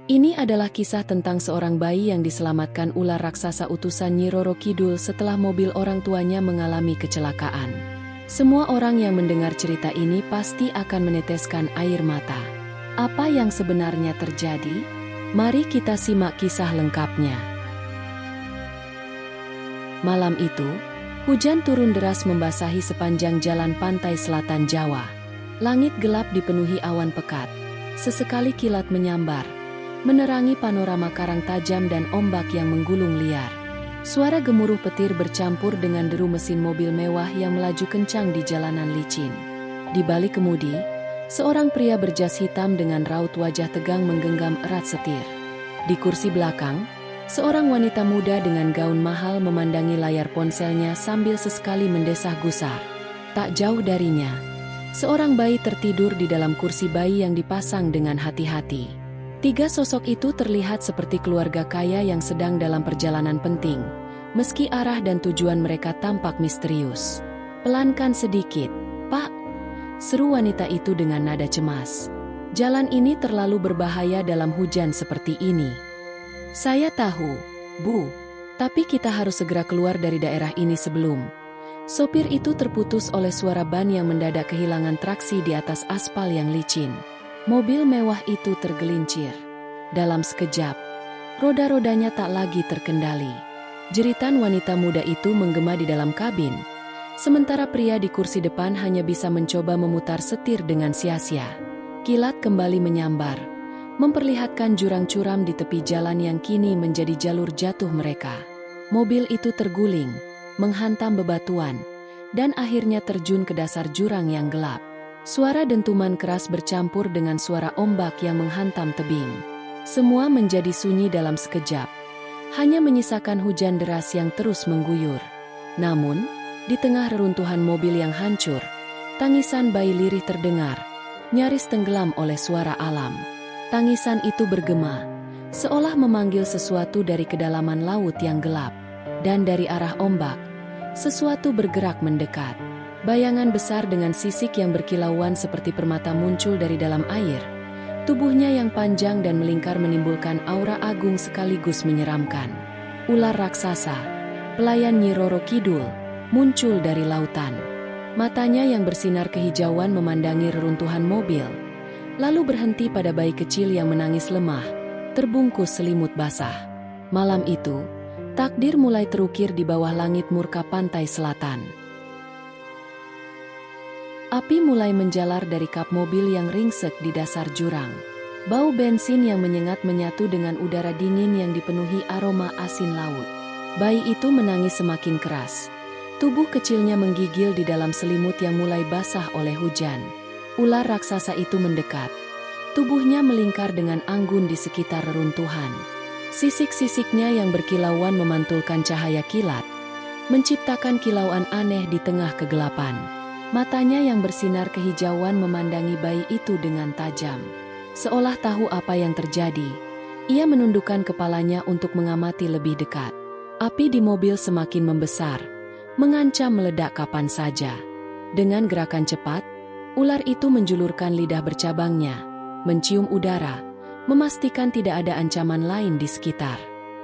Ini adalah kisah tentang seorang bayi yang diselamatkan ular raksasa utusan Nyi Roro Kidul setelah mobil orang tuanya mengalami kecelakaan. Semua orang yang mendengar cerita ini pasti akan meneteskan air mata. Apa yang sebenarnya terjadi? Mari kita simak kisah lengkapnya. Malam itu, hujan turun deras membasahi sepanjang jalan pantai selatan Jawa. Langit gelap dipenuhi awan pekat. Sesekali kilat menyambar, menerangi panorama karang tajam dan ombak yang menggulung liar. Suara gemuruh petir bercampur dengan deru mesin mobil mewah yang melaju kencang di jalanan licin. Di balik kemudi, seorang pria berjas hitam dengan raut wajah tegang menggenggam erat setir. Di kursi belakang, seorang wanita muda dengan gaun mahal memandangi layar ponselnya sambil sesekali mendesah gusar. Tak jauh darinya, seorang bayi tertidur di dalam kursi bayi yang dipasang dengan hati-hati. Tiga sosok itu terlihat seperti keluarga kaya yang sedang dalam perjalanan penting, meski arah dan tujuan mereka tampak misterius. "Pelankan sedikit, Pak," seru wanita itu dengan nada cemas. "Jalan ini terlalu berbahaya dalam hujan seperti ini." "Saya tahu, Bu, tapi kita harus segera keluar dari daerah ini sebelum..." Sopir itu terputus oleh suara ban yang mendadak kehilangan traksi di atas aspal yang licin. Mobil mewah itu tergelincir. Dalam sekejap, roda-rodanya tak lagi terkendali. Jeritan wanita muda itu menggema di dalam kabin, sementara pria di kursi depan hanya bisa mencoba memutar setir dengan sia-sia. Kilat kembali menyambar, memperlihatkan jurang curam di tepi jalan yang kini menjadi jalur jatuh mereka. Mobil itu terguling, menghantam bebatuan, dan akhirnya terjun ke dasar jurang yang gelap. Suara dentuman keras bercampur dengan suara ombak yang menghantam tebing. Semua menjadi sunyi dalam sekejap, hanya menyisakan hujan deras yang terus mengguyur. Namun, di tengah reruntuhan mobil yang hancur, tangisan bayi lirih terdengar, nyaris tenggelam oleh suara alam. Tangisan itu bergema, seolah memanggil sesuatu dari kedalaman laut yang gelap. Dan dari arah ombak, sesuatu bergerak mendekat. Bayangan besar dengan sisik yang berkilauan seperti permata muncul dari dalam air. Tubuhnya yang panjang dan melingkar menimbulkan aura agung sekaligus menyeramkan. Ular raksasa, pelayan Nyi Roro Kidul, muncul dari lautan. Matanya yang bersinar kehijauan memandangi reruntuhan mobil, lalu berhenti pada bayi kecil yang menangis lemah, terbungkus selimut basah. Malam itu, takdir mulai terukir di bawah langit murka pantai selatan. Api mulai menjalar dari kap mobil yang ringsek di dasar jurang. Bau bensin yang menyengat menyatu dengan udara dingin yang dipenuhi aroma asin laut. Bayi itu menangis semakin keras. Tubuh kecilnya menggigil di dalam selimut yang mulai basah oleh hujan. Ular raksasa itu mendekat. Tubuhnya melingkar dengan anggun di sekitar reruntuhan. Sisik-sisiknya yang berkilauan memantulkan cahaya kilat, menciptakan kilauan aneh di tengah kegelapan. Matanya yang bersinar kehijauan memandangi bayi itu dengan tajam. Seolah tahu apa yang terjadi, ia menundukkan kepalanya untuk mengamati lebih dekat. Api di mobil semakin membesar, mengancam meledak kapan saja. Dengan gerakan cepat, ular itu menjulurkan lidah bercabangnya, mencium udara, memastikan tidak ada ancaman lain di sekitar.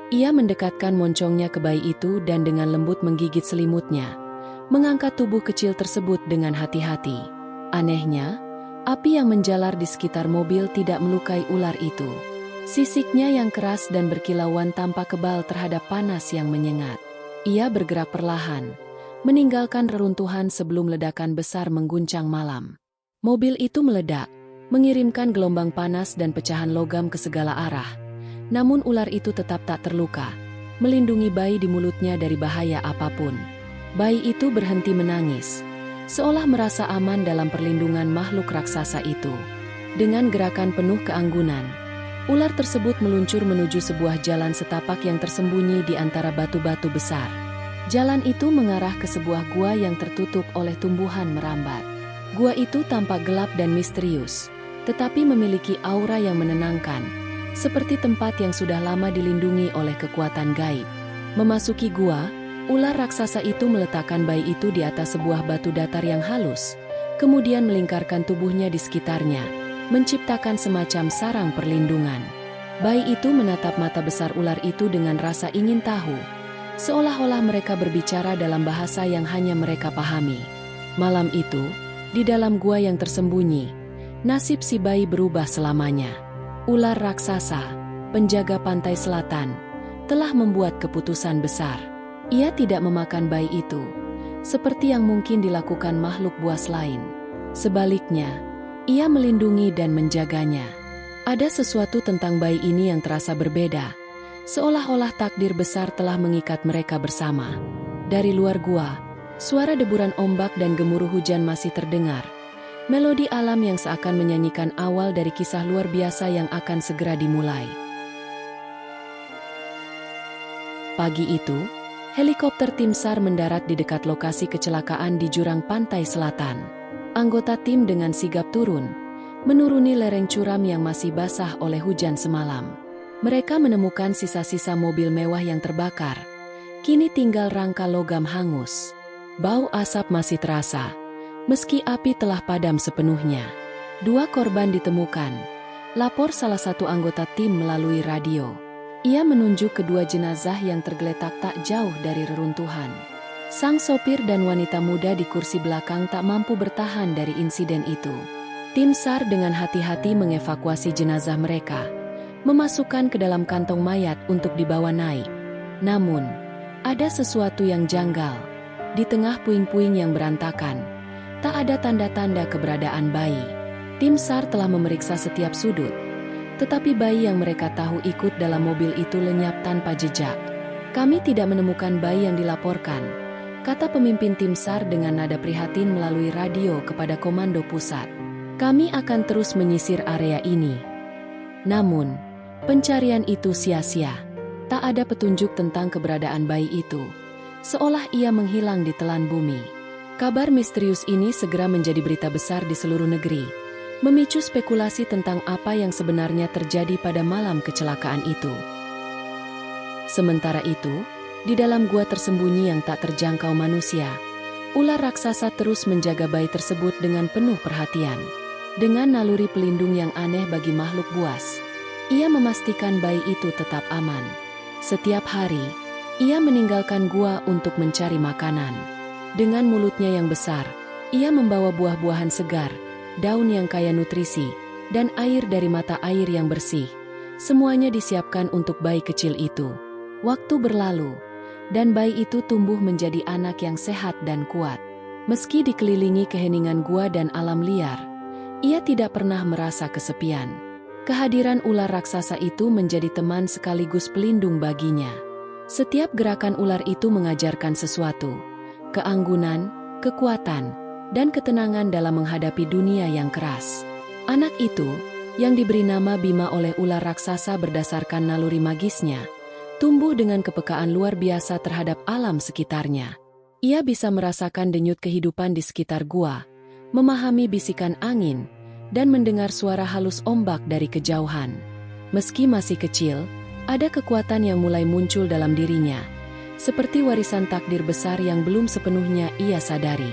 Ia mendekatkan moncongnya ke bayi itu dan dengan lembut menggigit selimutnya, mengangkat tubuh kecil tersebut dengan hati-hati. Anehnya, api yang menjalar di sekitar mobil tidak melukai ular itu. Sisiknya yang keras dan berkilauan tampak kebal terhadap panas yang menyengat. Ia bergerak perlahan, meninggalkan reruntuhan sebelum ledakan besar mengguncang malam. Mobil itu meledak, mengirimkan gelombang panas dan pecahan logam ke segala arah. Namun ular itu tetap tak terluka, melindungi bayi di mulutnya dari bahaya apapun. Bayi itu berhenti menangis, seolah merasa aman dalam perlindungan makhluk raksasa itu. Dengan gerakan penuh keanggunan, ular tersebut meluncur menuju sebuah jalan setapak yang tersembunyi di antara batu-batu besar. Jalan itu mengarah ke sebuah gua yang tertutup oleh tumbuhan merambat. Gua itu tampak gelap dan misterius, tetapi memiliki aura yang menenangkan, seperti tempat yang sudah lama dilindungi oleh kekuatan gaib. Memasuki gua, ular raksasa itu meletakkan bayi itu di atas sebuah batu datar yang halus, kemudian melingkarkan tubuhnya di sekitarnya, menciptakan semacam sarang perlindungan. Bayi itu menatap mata besar ular itu dengan rasa ingin tahu, seolah-olah mereka berbicara dalam bahasa yang hanya mereka pahami. Malam itu, di dalam gua yang tersembunyi, nasib si bayi berubah selamanya. Ular raksasa, penjaga pantai selatan, telah membuat keputusan besar. Ia tidak memakan bayi itu, seperti yang mungkin dilakukan makhluk buas lain. Sebaliknya, ia melindungi dan menjaganya. Ada sesuatu tentang bayi ini yang terasa berbeda, seolah-olah takdir besar telah mengikat mereka bersama. Dari luar gua, suara deburan ombak dan gemuruh hujan masih terdengar. Melodi alam yang seakan menyanyikan awal dari kisah luar biasa yang akan segera dimulai. Pagi itu, helikopter tim SAR mendarat di dekat lokasi kecelakaan di jurang pantai selatan. Anggota tim dengan sigap turun, menuruni lereng curam yang masih basah oleh hujan semalam. Mereka menemukan sisa-sisa mobil mewah yang terbakar. Kini tinggal rangka logam hangus. Bau asap masih terasa, meski api telah padam sepenuhnya. 2 korban ditemukan, lapor salah satu anggota tim melalui radio. Ia menunjuk kedua jenazah yang tergeletak tak jauh dari reruntuhan. Sang sopir dan wanita muda di kursi belakang tak mampu bertahan dari insiden itu. Tim SAR dengan hati-hati mengevakuasi jenazah mereka, memasukkan ke dalam kantong mayat untuk dibawa naik. Namun, ada sesuatu yang janggal. Di tengah puing-puing yang berantakan, tak ada tanda-tanda keberadaan bayi. Tim SAR telah memeriksa setiap sudut, tetapi bayi yang mereka tahu ikut dalam mobil itu lenyap tanpa jejak. Kami tidak menemukan bayi yang dilaporkan, kata pemimpin tim SAR dengan nada prihatin melalui radio kepada Komando Pusat. Kami akan terus menyisir area ini. Namun, pencarian itu sia-sia. Tak ada petunjuk tentang keberadaan bayi itu, seolah ia menghilang di telan bumi. Kabar misterius ini segera menjadi berita besar di seluruh negeri, memicu spekulasi tentang apa yang sebenarnya terjadi pada malam kecelakaan itu. Sementara itu, di dalam gua tersembunyi yang tak terjangkau manusia, ular raksasa terus menjaga bayi tersebut dengan penuh perhatian. Dengan naluri pelindung yang aneh bagi makhluk buas, ia memastikan bayi itu tetap aman. Setiap hari, ia meninggalkan gua untuk mencari makanan. Dengan mulutnya yang besar, ia membawa buah-buahan segar, daun yang kaya nutrisi, dan air dari mata air yang bersih. Semuanya disiapkan untuk bayi kecil itu. Waktu berlalu, dan bayi itu tumbuh menjadi anak yang sehat dan kuat. Meski dikelilingi keheningan gua dan alam liar, ia tidak pernah merasa kesepian. Kehadiran ular raksasa itu menjadi teman sekaligus pelindung baginya. Setiap gerakan ular itu mengajarkan sesuatu, keanggunan, kekuatan, dan ketenangan dalam menghadapi dunia yang keras. Anak itu, yang diberi nama Bima oleh ular raksasa berdasarkan naluri magisnya, tumbuh dengan kepekaan luar biasa terhadap alam sekitarnya. Ia bisa merasakan denyut kehidupan di sekitar gua, memahami bisikan angin, dan mendengar suara halus ombak dari kejauhan. Meski masih kecil, ada kekuatan yang mulai muncul dalam dirinya, seperti warisan takdir besar yang belum sepenuhnya ia sadari.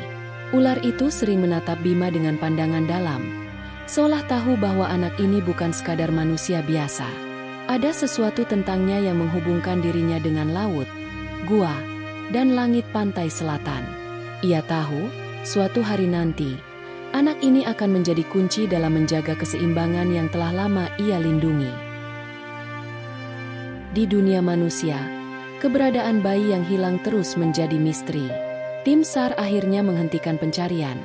Ular itu sering menatap Bima dengan pandangan dalam, seolah tahu bahwa anak ini bukan sekadar manusia biasa. Ada sesuatu tentangnya yang menghubungkan dirinya dengan laut, gua, dan langit pantai selatan. Ia tahu, suatu hari nanti, anak ini akan menjadi kunci dalam menjaga keseimbangan yang telah lama ia lindungi. Di dunia manusia, keberadaan bayi yang hilang terus menjadi misteri. Tim SAR akhirnya menghentikan pencarian,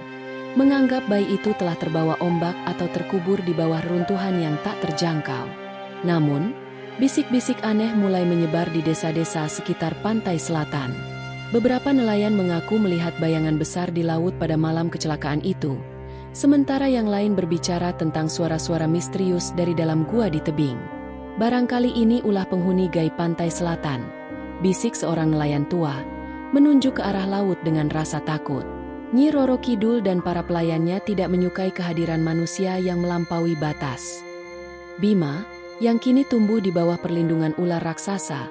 menganggap bayi itu telah terbawa ombak atau terkubur di bawah runtuhan yang tak terjangkau. Namun, bisik-bisik aneh mulai menyebar di desa-desa sekitar pantai selatan. Beberapa nelayan mengaku melihat bayangan besar di laut pada malam kecelakaan itu, sementara yang lain berbicara tentang suara-suara misterius dari dalam gua di tebing. Barangkali ini ulah penghuni gaib pantai selatan, bisik seorang nelayan tua, menunjuk ke arah laut dengan rasa takut. Nyi Roro Kidul dan para pelayannya tidak menyukai kehadiran manusia yang melampaui batas. Bima, yang kini tumbuh di bawah perlindungan ular raksasa,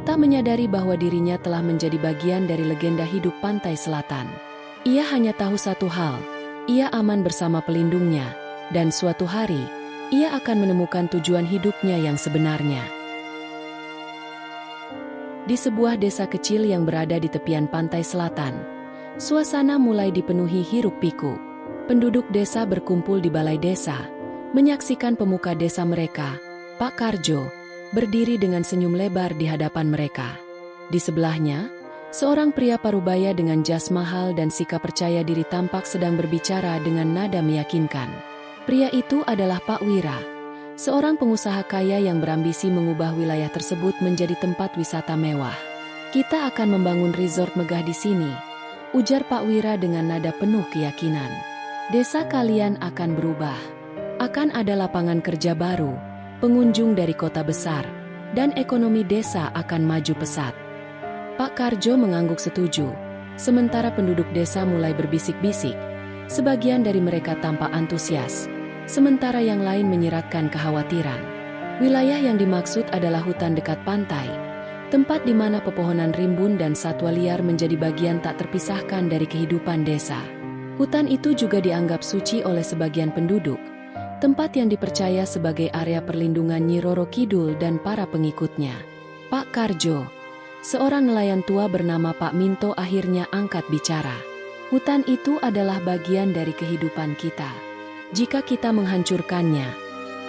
tak menyadari bahwa dirinya telah menjadi bagian dari legenda hidup pantai selatan. Ia hanya tahu satu hal, ia aman bersama pelindungnya, dan suatu hari, ia akan menemukan tujuan hidupnya yang sebenarnya. Di sebuah desa kecil yang berada di tepian pantai selatan, suasana mulai dipenuhi hiruk-pikuk. Penduduk desa berkumpul di balai desa, menyaksikan pemuka desa mereka, Pak Karjo, berdiri dengan senyum lebar di hadapan mereka. Di sebelahnya, seorang pria parubaya dengan jas mahal dan sikap percaya diri tampak sedang berbicara dengan nada meyakinkan. Pria itu adalah Pak Wira, seorang pengusaha kaya yang berambisi mengubah wilayah tersebut menjadi tempat wisata mewah. "Kita akan membangun resort megah di sini," ujar Pak Wira dengan nada penuh keyakinan. "Desa kalian akan berubah. Akan ada lapangan kerja baru, pengunjung dari kota besar, dan ekonomi desa akan maju pesat." Pak Karjo mengangguk setuju, sementara penduduk desa mulai berbisik-bisik. Sebagian dari mereka tampak antusias, sementara yang lain menyiratkan kekhawatiran. Wilayah yang dimaksud adalah hutan dekat pantai, tempat di mana pepohonan rimbun dan satwa liar menjadi bagian tak terpisahkan dari kehidupan desa. Hutan itu juga dianggap suci oleh sebagian penduduk, tempat yang dipercaya sebagai area perlindungan Nyi Roro Kidul dan para pengikutnya. Pak Karjo, seorang nelayan tua bernama Pak Minto, akhirnya angkat bicara. "Hutan itu adalah bagian dari kehidupan kita. Jika kita menghancurkannya,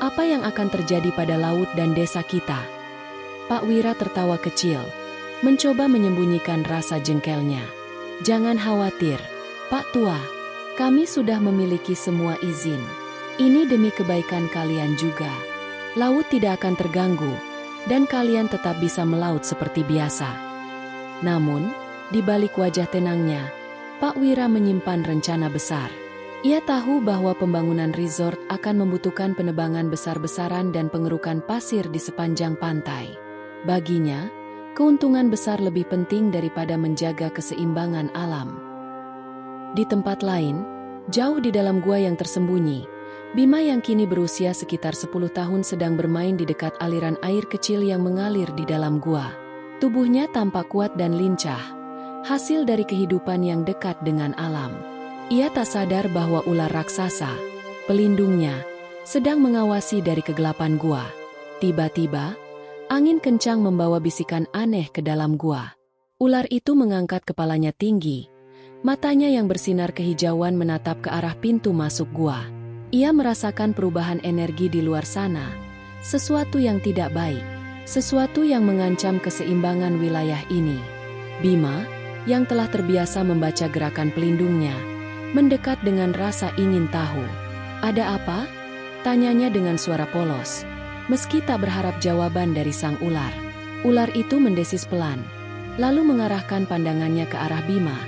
apa yang akan terjadi pada laut dan desa kita?" Pak Wira tertawa kecil, mencoba menyembunyikan rasa jengkelnya. "Jangan khawatir, Pak Tua. Kami sudah memiliki semua izin. Ini demi kebaikan kalian juga. Laut tidak akan terganggu, dan kalian tetap bisa melaut seperti biasa." Namun, di balik wajah tenangnya, Pak Wira menyimpan rencana besar. Ia tahu bahwa pembangunan resort akan membutuhkan penebangan besar-besaran dan pengerukan pasir di sepanjang pantai. Baginya, keuntungan besar lebih penting daripada menjaga keseimbangan alam. Di tempat lain, jauh di dalam gua yang tersembunyi, Bima yang kini berusia sekitar 10 tahun sedang bermain di dekat aliran air kecil yang mengalir di dalam gua. Tubuhnya tampak kuat dan lincah, hasil dari kehidupan yang dekat dengan alam. Ia tak sadar bahwa ular raksasa, pelindungnya, sedang mengawasi dari kegelapan gua. Tiba-tiba, angin kencang membawa bisikan aneh ke dalam gua. Ular itu mengangkat kepalanya tinggi, matanya yang bersinar kehijauan menatap ke arah pintu masuk gua. Ia merasakan perubahan energi di luar sana, sesuatu yang tidak baik, sesuatu yang mengancam keseimbangan wilayah ini. Bima, yang telah terbiasa membaca gerakan pelindungnya, mendekat dengan rasa ingin tahu. "Ada apa?" tanyanya dengan suara polos, meski tak berharap jawaban dari sang ular. Ular itu mendesis pelan, lalu mengarahkan pandangannya ke arah Bima,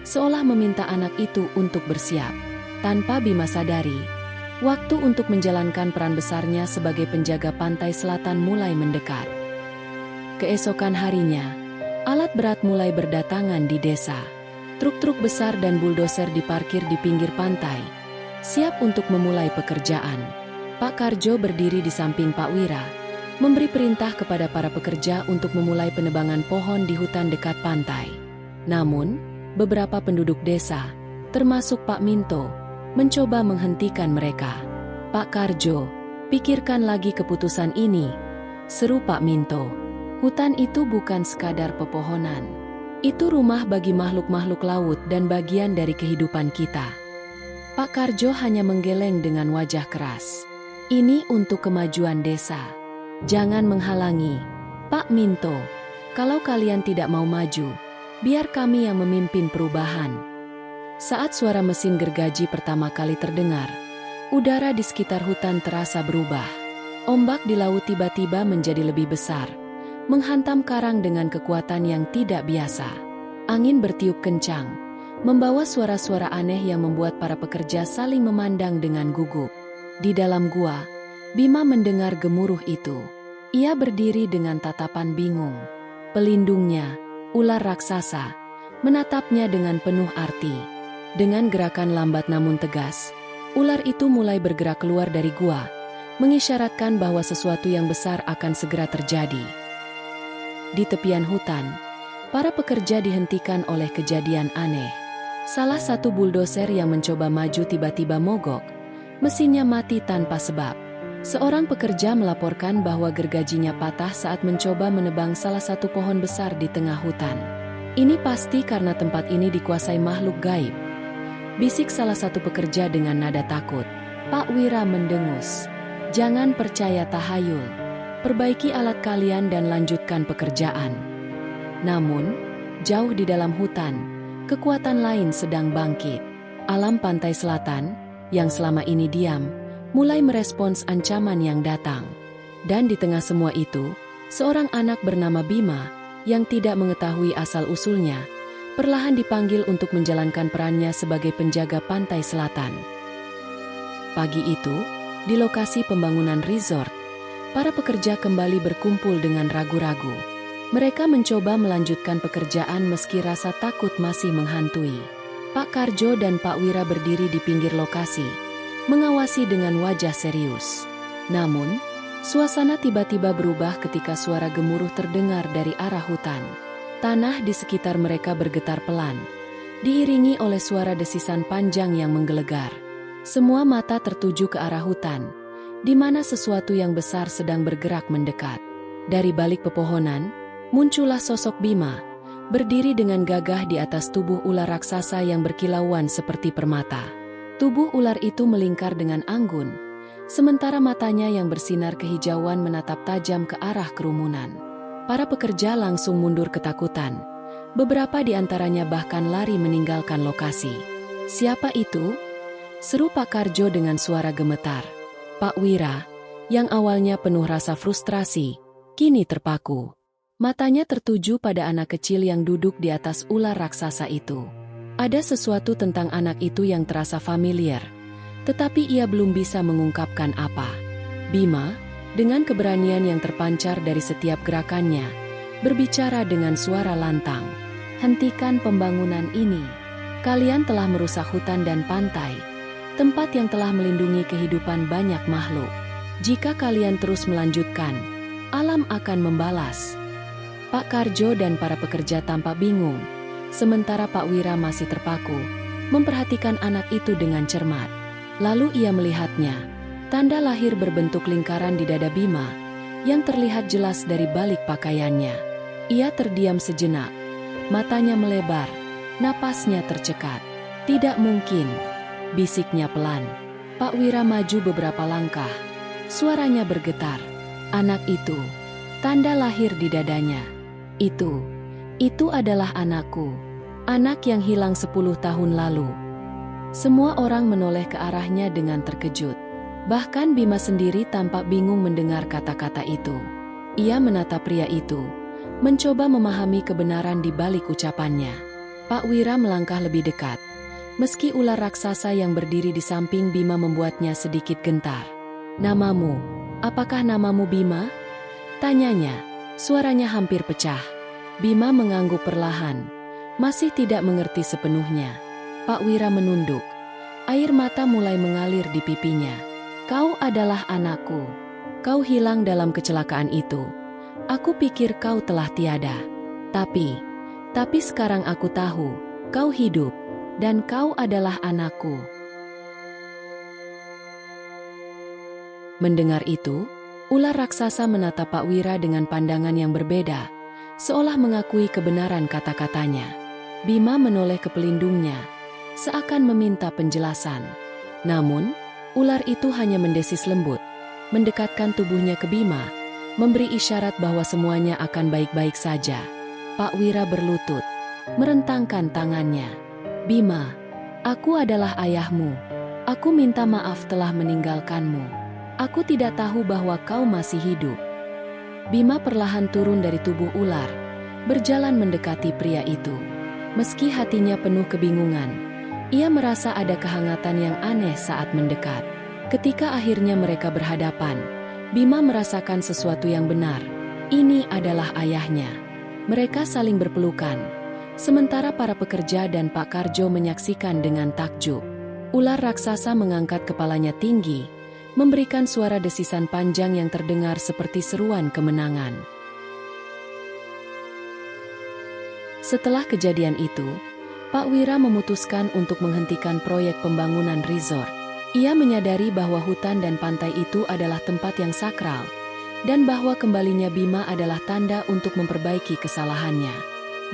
seolah meminta anak itu untuk bersiap. Tanpa Bima sadari, waktu untuk menjalankan peran besarnya sebagai penjaga pantai selatan mulai mendekat. Keesokan harinya, alat berat mulai berdatangan di desa. Truk-truk besar dan buldoser diparkir di pinggir pantai, siap untuk memulai pekerjaan. Pak Karjo berdiri di samping Pak Wira, memberi perintah kepada para pekerja untuk memulai penebangan pohon di hutan dekat pantai. Namun, beberapa penduduk desa, termasuk Pak Minto, mencoba menghentikan mereka. "Pak Karjo, pikirkan lagi keputusan ini," seru Pak Minto. "Hutan itu bukan sekadar pepohonan. Itu rumah bagi makhluk-makhluk laut dan bagian dari kehidupan kita." Pak Karjo hanya menggeleng dengan wajah keras. "Ini untuk kemajuan desa. Jangan menghalangi. Pak Minto, kalau kalian tidak mau maju, biar kami yang memimpin perubahan." Saat suara mesin gergaji pertama kali terdengar, udara di sekitar hutan terasa berubah. Ombak di laut tiba-tiba menjadi lebih besar, menghantam karang dengan kekuatan yang tidak biasa. Angin bertiup kencang, membawa suara-suara aneh yang membuat para pekerja saling memandang dengan gugup. Di dalam gua, Bima mendengar gemuruh itu. Ia berdiri dengan tatapan bingung. Pelindungnya, ular raksasa, menatapnya dengan penuh arti. Dengan gerakan lambat namun tegas, ular itu mulai bergerak keluar dari gua, mengisyaratkan bahwa sesuatu yang besar akan segera terjadi. Di tepian hutan, para pekerja dihentikan oleh kejadian aneh. Salah satu buldoser yang mencoba maju tiba-tiba mogok, mesinnya mati tanpa sebab. Seorang pekerja melaporkan bahwa gergajinya patah saat mencoba menebang salah satu pohon besar di tengah hutan. Ini pasti karena tempat ini dikuasai makhluk gaib. Bisik salah satu pekerja dengan nada takut. Pak Wira mendengus. Jangan percaya tahayul. Perbaiki alat kalian dan lanjutkan pekerjaan. Namun, jauh di dalam hutan, kekuatan lain sedang bangkit. Alam pantai selatan, yang selama ini diam, mulai merespons ancaman yang datang. Dan di tengah semua itu, seorang anak bernama Bima, yang tidak mengetahui asal-usulnya, perlahan dipanggil untuk menjalankan perannya sebagai penjaga pantai selatan. Pagi itu, di lokasi pembangunan resort, para pekerja kembali berkumpul dengan ragu-ragu. Mereka mencoba melanjutkan pekerjaan meski rasa takut masih menghantui. Pak Karjo dan Pak Wira berdiri di pinggir lokasi, mengawasi dengan wajah serius. Namun, suasana tiba-tiba berubah ketika suara gemuruh terdengar dari arah hutan. Tanah di sekitar mereka bergetar pelan, diiringi oleh suara desisan panjang yang menggelegar. Semua mata tertuju ke arah hutan, di mana sesuatu yang besar sedang bergerak mendekat. Dari balik pepohonan, muncullah sosok Bima, berdiri dengan gagah di atas tubuh ular raksasa yang berkilauan seperti permata. Tubuh ular itu melingkar dengan anggun, sementara matanya yang bersinar kehijauan menatap tajam ke arah kerumunan. Para pekerja langsung mundur ketakutan. Beberapa di antaranya bahkan lari meninggalkan lokasi. "Siapa itu?" seru Pak Karjo dengan suara gemetar. Pak Wira, yang awalnya penuh rasa frustrasi, kini terpaku. Matanya tertuju pada anak kecil yang duduk di atas ular raksasa itu. Ada sesuatu tentang anak itu yang terasa familiar, tetapi ia belum bisa mengungkapkan apa. Bima, dengan keberanian yang terpancar dari setiap gerakannya, berbicara dengan suara lantang. "Hentikan pembangunan ini. Kalian telah merusak hutan dan pantai, tempat yang telah melindungi kehidupan banyak makhluk. Jika kalian terus melanjutkan, alam akan membalas." Pak Karjo dan para pekerja tampak bingung, sementara Pak Wira masih terpaku, memperhatikan anak itu dengan cermat. Lalu ia melihatnya, tanda lahir berbentuk lingkaran di dada Bima, yang terlihat jelas dari balik pakaiannya. Ia terdiam sejenak, matanya melebar, napasnya tercekat. "Tidak mungkin," bisiknya pelan. Pak Wira maju beberapa langkah, suaranya bergetar. "Anak itu, tanda lahir di dadanya. Itu adalah anakku. Anak yang hilang 10 tahun lalu." Semua orang menoleh ke arahnya dengan terkejut. Bahkan Bima sendiri tampak bingung mendengar kata-kata itu. Ia menatap pria itu, mencoba memahami kebenaran di balik ucapannya. Pak Wira melangkah lebih dekat. Meski ular raksasa yang berdiri di samping Bima membuatnya sedikit gentar. "Namamu, apakah namamu Bima?" tanyanya. Suaranya hampir pecah. Bima mengangguk perlahan, masih tidak mengerti sepenuhnya. Pak Wira menunduk. Air mata mulai mengalir di pipinya. "Kau adalah anakku. Kau hilang dalam kecelakaan itu. Aku pikir kau telah tiada. Tapi sekarang aku tahu, kau hidup, dan kau adalah anakku." Mendengar itu, ular raksasa menatap Pak Wira dengan pandangan yang berbeda, seolah mengakui kebenaran kata-katanya. Bima menoleh ke pelindungnya, seakan meminta penjelasan. Namun, ular itu hanya mendesis lembut, mendekatkan tubuhnya ke Bima, memberi isyarat bahwa semuanya akan baik-baik saja. Pak Wira berlutut, merentangkan tangannya. "Bima, aku adalah ayahmu. Aku minta maaf telah meninggalkanmu. Aku tidak tahu bahwa kau masih hidup." Bima perlahan turun dari tubuh ular, berjalan mendekati pria itu. Meski hatinya penuh kebingungan, ia merasa ada kehangatan yang aneh saat mendekat. Ketika akhirnya mereka berhadapan, Bima merasakan sesuatu yang benar. Ini adalah ayahnya. Mereka saling berpelukan, sementara para pekerja dan Pak Karjo menyaksikan dengan takjub. Ular raksasa mengangkat kepalanya tinggi, memberikan suara desisan panjang yang terdengar seperti seruan kemenangan. Setelah kejadian itu, Pak Wira memutuskan untuk menghentikan proyek pembangunan resort. Ia menyadari bahwa hutan dan pantai itu adalah tempat yang sakral, dan bahwa kembalinya Bima adalah tanda untuk memperbaiki kesalahannya.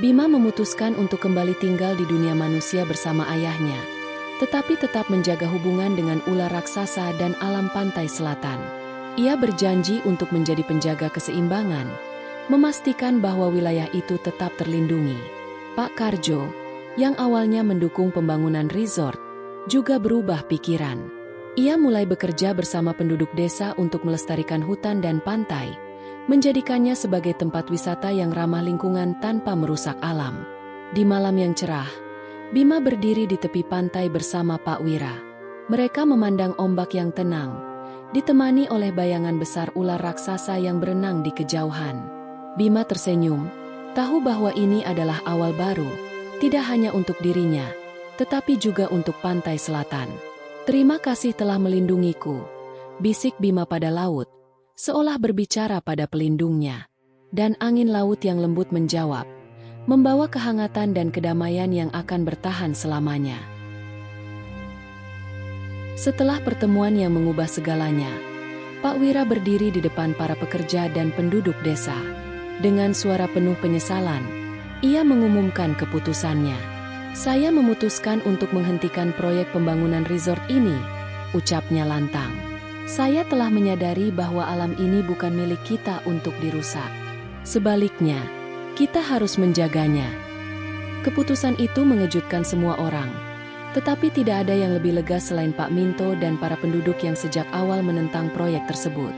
Bima memutuskan untuk kembali tinggal di dunia manusia bersama ayahnya, tetapi tetap menjaga hubungan dengan ular raksasa dan alam pantai selatan. Ia berjanji untuk menjadi penjaga keseimbangan, memastikan bahwa wilayah itu tetap terlindungi. Pak Karjo, yang awalnya mendukung pembangunan resort, juga berubah pikiran. Ia mulai bekerja bersama penduduk desa untuk melestarikan hutan dan pantai, menjadikannya sebagai tempat wisata yang ramah lingkungan tanpa merusak alam. Di malam yang cerah, Bima berdiri di tepi pantai bersama Pak Wira. Mereka memandang ombak yang tenang, ditemani oleh bayangan besar ular raksasa yang berenang di kejauhan. Bima tersenyum, tahu bahwa ini adalah awal baru, tidak hanya untuk dirinya, tetapi juga untuk pantai selatan. "Terima kasih telah melindungiku," bisik Bima pada laut, seolah berbicara pada pelindungnya. Dan angin laut yang lembut menjawab, membawa kehangatan dan kedamaian yang akan bertahan selamanya. Setelah pertemuan yang mengubah segalanya, Pak Wira berdiri di depan para pekerja dan penduduk desa. Dengan suara penuh penyesalan, ia mengumumkan keputusannya. "Saya memutuskan untuk menghentikan proyek pembangunan resort ini," ucapnya lantang. "Saya telah menyadari bahwa alam ini bukan milik kita untuk dirusak. Sebaliknya, kita harus menjaganya." Keputusan itu mengejutkan semua orang, tetapi tidak ada yang lebih lega selain Pak Minto dan para penduduk yang sejak awal menentang proyek tersebut.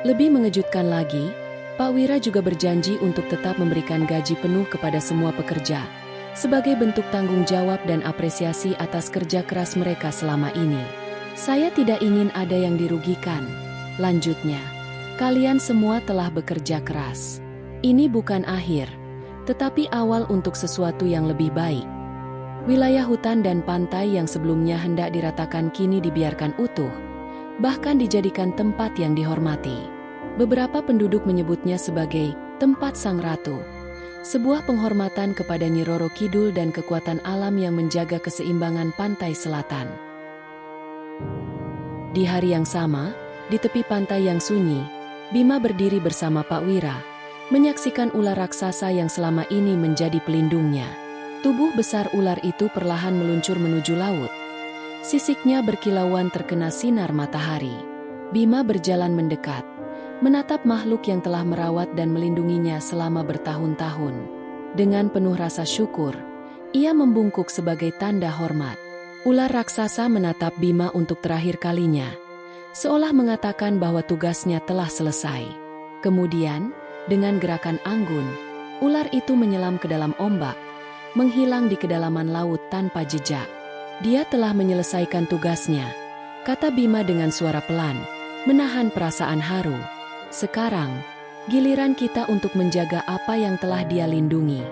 Lebih mengejutkan lagi, Pak Wira juga berjanji untuk tetap memberikan gaji penuh kepada semua pekerja, sebagai bentuk tanggung jawab dan apresiasi atas kerja keras mereka selama ini. "Saya tidak ingin ada yang dirugikan," lanjutnya. "Kalian semua telah bekerja keras. Ini bukan akhir, tetapi awal untuk sesuatu yang lebih baik." Wilayah hutan dan pantai yang sebelumnya hendak diratakan kini dibiarkan utuh, bahkan dijadikan tempat yang dihormati. Beberapa penduduk menyebutnya sebagai tempat Sang Ratu, sebuah penghormatan kepada Nyi Roro Kidul dan kekuatan alam yang menjaga keseimbangan pantai selatan. Di hari yang sama, di tepi pantai yang sunyi, Bima berdiri bersama Pak Wira, menyaksikan ular raksasa yang selama ini menjadi pelindungnya. Tubuh besar ular itu perlahan meluncur menuju laut. Sisiknya berkilauan terkena sinar matahari. Bima berjalan mendekat, menatap makhluk yang telah merawat dan melindunginya selama bertahun-tahun. Dengan penuh rasa syukur, ia membungkuk sebagai tanda hormat. Ular raksasa menatap Bima untuk terakhir kalinya, seolah mengatakan bahwa tugasnya telah selesai. Kemudian, dengan gerakan anggun, ular itu menyelam ke dalam ombak, menghilang di kedalaman laut tanpa jejak. "Dia telah menyelesaikan tugasnya," kata Bima dengan suara pelan, menahan perasaan haru. "Sekarang, giliran kita untuk menjaga apa yang telah dia lindungi."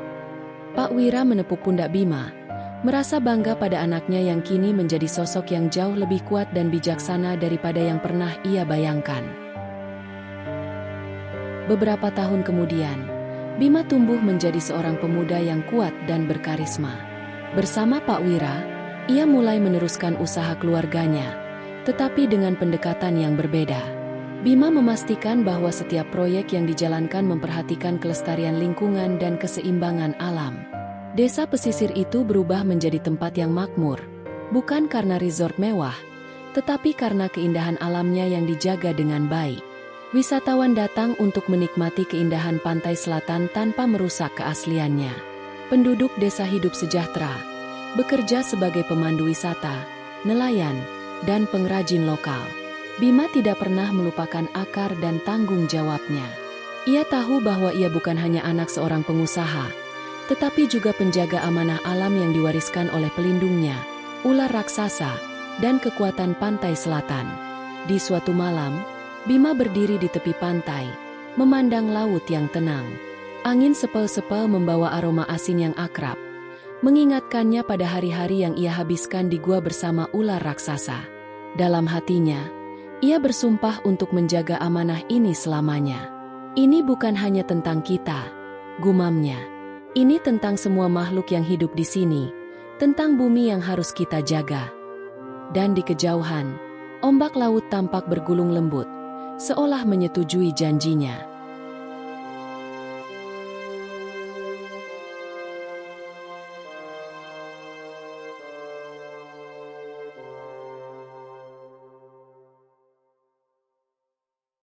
Pak Wira menepuk pundak Bima, merasa bangga pada anaknya yang kini menjadi sosok yang jauh lebih kuat dan bijaksana daripada yang pernah ia bayangkan. Beberapa tahun kemudian, Bima tumbuh menjadi seorang pemuda yang kuat dan berkarisma. Bersama Pak Wira, ia mulai meneruskan usaha keluarganya, tetapi dengan pendekatan yang berbeda. Bima memastikan bahwa setiap proyek yang dijalankan memperhatikan kelestarian lingkungan dan keseimbangan alam. Desa pesisir itu berubah menjadi tempat yang makmur, bukan karena resort mewah, tetapi karena keindahan alamnya yang dijaga dengan baik. Wisatawan datang untuk menikmati keindahan pantai selatan tanpa merusak keasliannya. Penduduk desa hidup sejahtera, bekerja sebagai pemandu wisata, nelayan, dan pengrajin lokal. Bima tidak pernah melupakan akar dan tanggung jawabnya. Ia tahu bahwa ia bukan hanya anak seorang pengusaha, tetapi juga penjaga amanah alam yang diwariskan oleh pelindungnya, ular raksasa, dan kekuatan pantai selatan. Di suatu malam, Bima berdiri di tepi pantai, memandang laut yang tenang. Angin sepel-sepel membawa aroma asin yang akrab, mengingatkannya pada hari-hari yang ia habiskan di gua bersama ular raksasa. Dalam hatinya, ia bersumpah untuk menjaga amanah ini selamanya. "Ini bukan hanya tentang kita," gumamnya. "Ini tentang semua makhluk yang hidup di sini, tentang bumi yang harus kita jaga." Dan di kejauhan, Ombak laut tampak bergulung lembut, seolah menyetujui janjinya.